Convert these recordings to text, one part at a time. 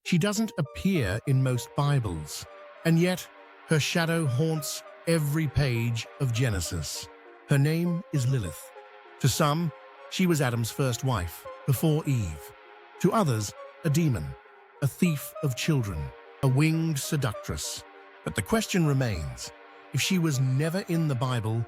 She doesn't appear in most Bibles, and yet her shadow haunts every page of Genesis. Her name is Lilith. To some, she was Adam's first wife, before Eve. To others, a demon, a thief of children, a winged seductress. But the question remains, if she was never in the Bible,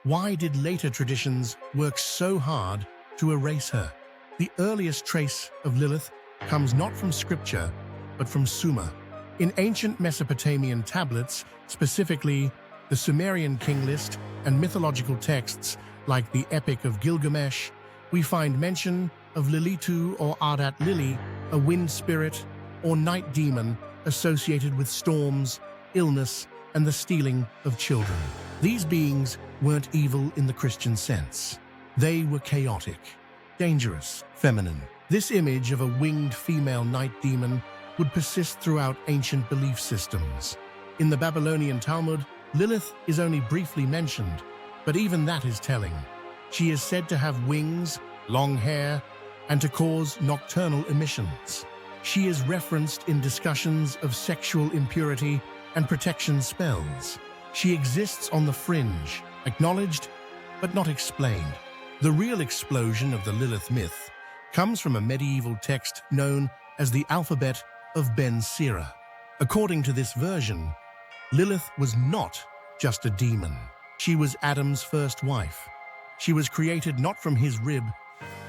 why did later traditions work so hard to erase her? The earliest trace of Lilith comes not from scripture, but from Sumer. In ancient Mesopotamian tablets, specifically the Sumerian king list and mythological texts like the Epic of Gilgamesh, we find mention of Lilitu or Ardat Lili, a wind spirit or night demon associated with storms, illness, and the stealing of children. These beings weren't evil in the Christian sense. They were chaotic, dangerous, feminine. This image of a winged female night demon would persist throughout ancient belief systems. In the Babylonian Talmud, Lilith is only briefly mentioned, but even that is telling. She is said to have wings, long hair, and to cause nocturnal emissions. She is referenced in discussions of sexual impurity and protection spells. She exists on the fringe, acknowledged but not explained. The real explosion of the Lilith myth comes from a medieval text known as the Alphabet of Ben Sira. According to this version, Lilith was not just a demon. She was Adam's first wife. She was created not from his rib,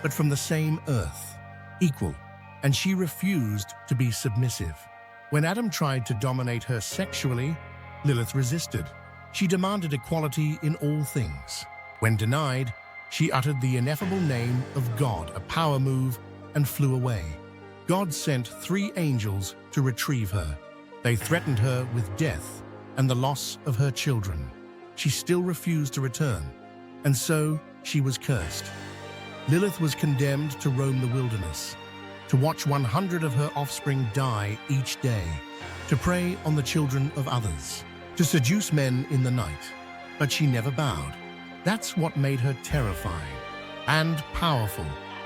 but from the same earth, equal, and she refused to be submissive. When Adam tried to dominate her sexually, Lilith resisted. She demanded equality in all things. When denied, she uttered the ineffable name of God, a power move, and flew away. God sent 3 angels to retrieve her. They threatened her with death and the loss of her children. She still refused to return, and so she was cursed. Lilith was condemned to roam the wilderness, to watch 100 of her offspring die each day, to prey on the children of others, to seduce men in the night. But she never bowed. That's what made her terrifying and powerful.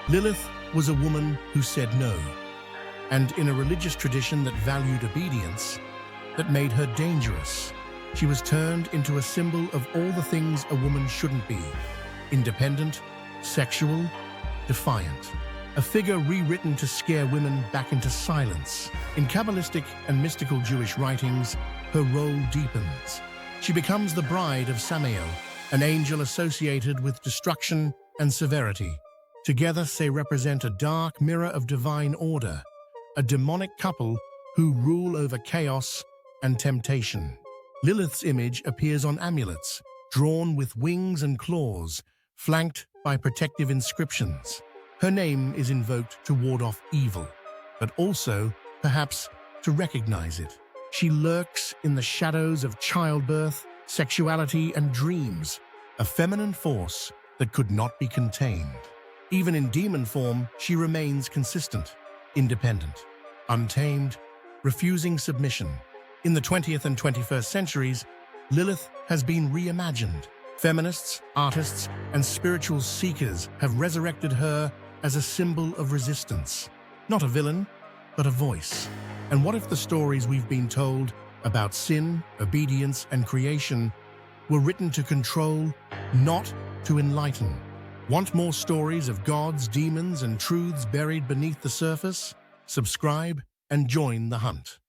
Lilith was a woman who said no, and in a religious tradition that valued obedience, that made her dangerous. She was turned into a symbol of all the things a woman shouldn't be: independent, sexual, defiant. A figure rewritten to scare women back into silence. In Kabbalistic and mystical Jewish writings, her role deepens. She becomes the bride of Samael, an angel associated with destruction and severity. Together they represent a dark mirror of divine order, a demonic couple who rule over chaos and temptation. Lilith's image appears on amulets, drawn with wings and claws, flanked by protective inscriptions. Her name is invoked to ward off evil, but also, perhaps, to recognize it. She lurks in the shadows of childbirth, sexuality, and dreams, a feminine force that could not be contained. Even in demon form, she remains consistent, independent, untamed, refusing submission. In the 20th and 21st centuries, Lilith has been reimagined. Feminists, artists, and spiritual seekers have resurrected her as a symbol of resistance. Not a villain, but a voice. And what if the stories we've been told about sin, obedience, and creation were written to control, not to enlighten? Want more stories of gods, demons, and truths buried beneath the surface? Subscribe and join the hunt.